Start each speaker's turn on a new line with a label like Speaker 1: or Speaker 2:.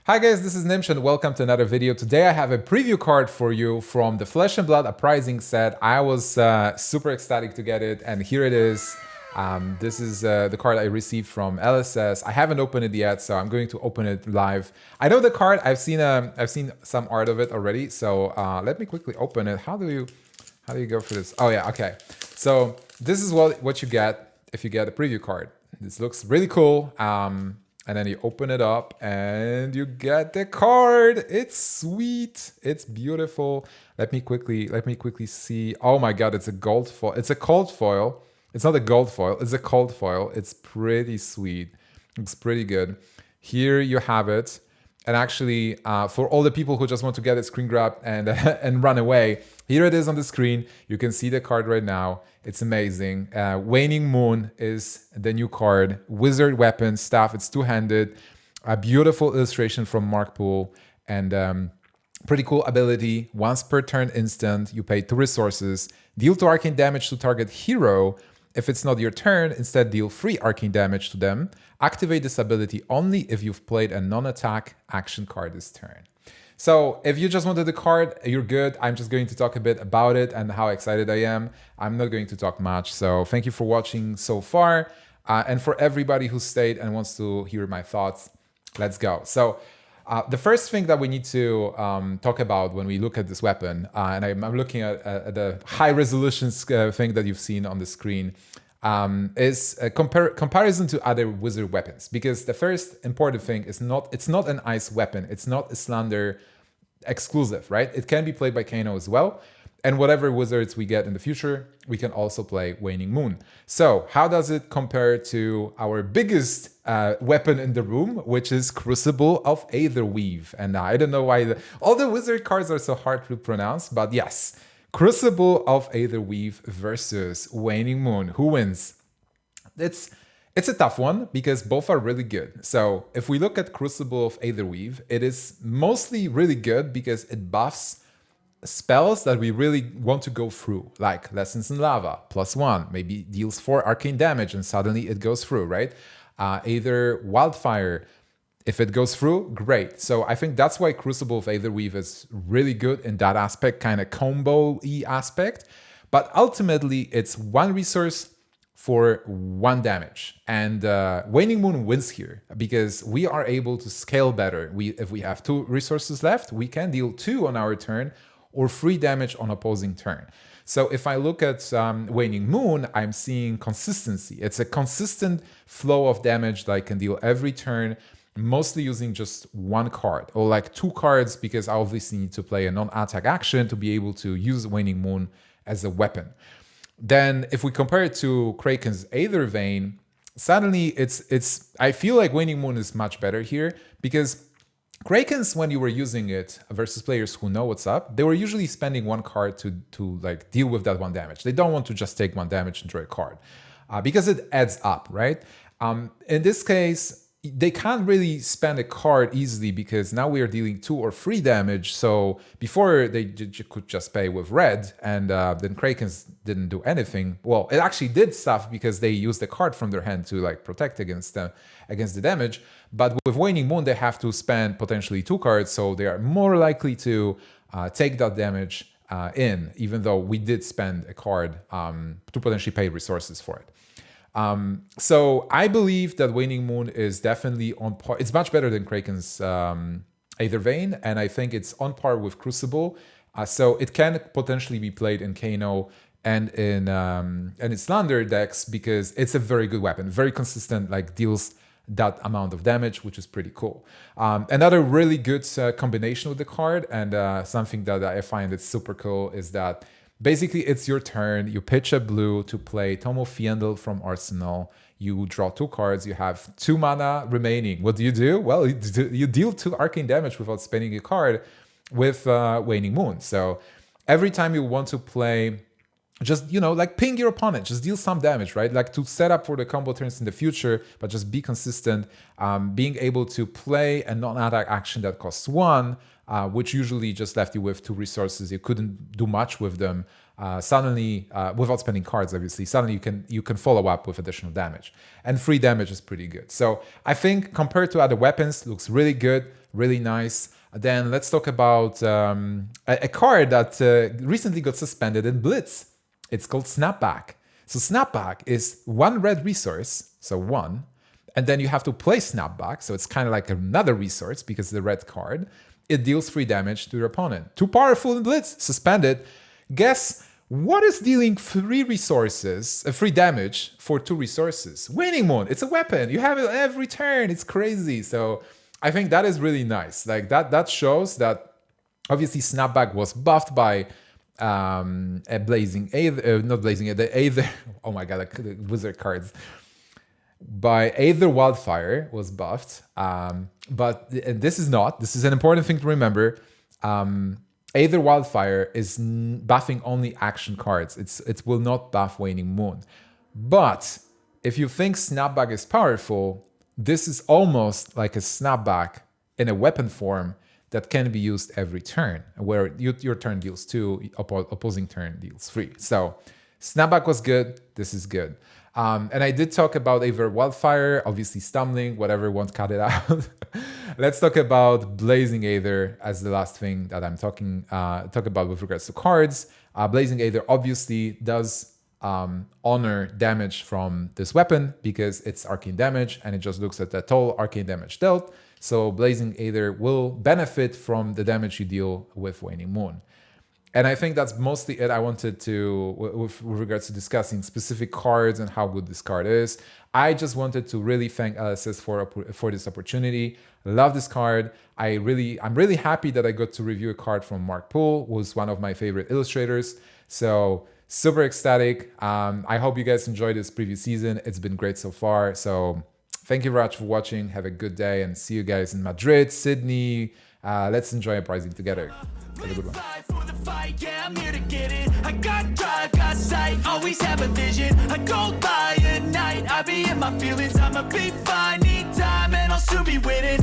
Speaker 1: Hi guys, this is Nimsh and welcome to another video. Today I have a preview card for you from the Flesh and Blood Uprising set. I was super ecstatic to get it, and here it is. This is the card I received from LSS. I haven't opened it yet, so I'm going to open it live. I know the card. I've seen some art of it already. So let me quickly open it. How do you go for this? Oh yeah, okay. So this is what you get if you get a preview card. This looks really cool. And then you open it up and you get the card. It's sweet. It's beautiful. Let me quickly see. Oh my God, it's a gold foil. It's a cold foil. It's not a gold foil. It's a cold foil. It's pretty sweet. It's pretty good. Here you have it. And actually, for all the people who just want to get a screen grab and and run away, here it is on the screen. You can see the card right now. It's amazing. Waning Moon is the new card. Wizard weapon staff. It's two-handed. A beautiful illustration from Mark Poole and pretty cool ability. Once per turn instant, you pay 2 resources. Deal 2 arcane damage to target hero. If it's not your turn, instead deal 3 arcane damage to them. Activate this ability only if you've played a non-attack action card this turn. So if you just wanted the card, you're good. I'm just going to talk a bit about it and how excited I am. I'm not going to talk much. So thank you for watching so far. And for everybody who stayed and wants to hear my thoughts, let's go. So the first thing that we need to talk about when we look at this weapon, and I'm looking at the high resolution thing that you've seen on the screen, is a comparison to other wizard weapons. Because the first important thing is it's not an ice weapon. It's not a Slander exclusive, right? It can be played by Kano as well. And whatever wizards we get in the future, we can also play Waning Moon. So how does it compare to our biggest weapon in the room, which is Crucible of Aetherweave? And I don't know why all the wizard cards are so hard to pronounce, but yes, Crucible of Aetherweave versus Waning Moon. Who wins? It's a tough one because both are really good. So if we look at Crucible of Aetherweave, it is mostly really good because it buffs spells that we really want to go through, like Lessons in Lava, +1, maybe deals 4 arcane damage and suddenly it goes through, right? Either Wildfire, if it goes through, great. So I think that's why Crucible of Aetherweave is really good in that aspect, kind of combo-y aspect. But ultimately, it's 1 resource for 1 damage. And Waning Moon wins here because we are able to scale better. If we have 2 resources left, we can deal 2 on our turn or 3 damage on opposing turn. So if I look at Waning Moon, I'm seeing consistency. It's a consistent flow of damage that I can deal every turn, mostly using just 1 card, or like 2 cards, because I obviously need to play a non-attack action to be able to use Waning Moon as a weapon. Then if we compare it to Kraken's Aether Vein, suddenly I feel like Waning Moon is much better here, because Kraken's, when you were using it versus players who know what's up, they were usually spending 1 card to like deal with that 1 damage. They don't want to just take 1 damage and draw a card because it adds up, right? In this case, they can't really spend a card easily because now we are dealing 2 or 3 damage. So before they could just pay with red, and then Kraken's didn't do anything. Well, it actually did stuff because they used the card from their hand to like protect against the damage. But with Waning Moon, they have to spend potentially 2 cards, so they are more likely to take that damage even though we did spend a card to potentially pay resources for it. So I believe that Waning Moon is definitely on par. It's much better than Kraken's Aether Vein, and I think it's on par with Crucible. So it can potentially be played in Kano and in Slander decks because it's a very good weapon, very consistent, like deals that amount of damage, which is pretty cool. Another really good combination with the card, and something that I find is super cool, is that basically it's your turn. You pitch a blue to play Tome of Fiendel from Arsenal. You draw 2 cards. You have 2 mana remaining. What do? Well, you deal 2 arcane damage without spending a card with Waning Moon. So every time you want to play just, you know, like ping your opponent, just deal some damage, right? Like to set up for the combo turns in the future, but just be consistent. Being able to play a non-attack action that costs 1, which usually just left you with 2 resources. You couldn't do much with them. Suddenly, without spending cards, obviously, suddenly you can follow up with additional damage. And free damage is pretty good. So I think compared to other weapons, looks really good, really nice. Then let's talk about a card that recently got suspended in Blitz. It's called Snapback. So Snapback is 1 red resource, so 1, and then you have to play Snapback, so it's kind of like another resource because it's the red card. It deals free damage to your opponent. Too powerful in Blitz, suspended. Guess what is dealing 3 resources, free damage for 2 resources? Waning Moon. It's a weapon. You have it every turn. It's crazy. So I think that is really nice. Like that shows that obviously Snapback was buffed by a Blazing Aether, not Blazing Aether, Aether, oh my god, like wizard cards. By Aether Wildfire was buffed, but this is an important thing to remember. Aether Wildfire is buffing only action cards. It will not buff Waning Moon. But if you think Snapback is powerful, this is almost like a Snapback in a weapon form that can be used every turn, where your turn deals 2, opposing turn deals 3. So Snapback was good, this is good. And I did talk about Aether Wildfire, obviously Stumbling, whatever, won't cut it out. Let's talk about Blazing Aether as the last thing that I'm talk about with regards to cards. Blazing Aether obviously does honor damage from this weapon because it's arcane damage and it just looks at the total arcane damage dealt. So Blazing Aether will benefit from the damage you deal with Waning Moon. And I think that's mostly it I wanted to, with regards to discussing specific cards and how good this card is. I just wanted to really thank LSS for this opportunity. Love this card. I'm really happy that I got to review a card from Mark Poole, who's one of my favorite illustrators. So super ecstatic. I hope you guys enjoyed this preview season. It's been great so far. So thank you very much for watching. Have a good day and see you guys in Madrid, Sydney. Let's enjoy Uprising together. Have a good one.
Speaker 2: Yeah, I'm here to get it. I got drive, got sight, always have a vision. I go by at night, I be in my feelings. I'ma be fine, need time, and I'll soon be winning.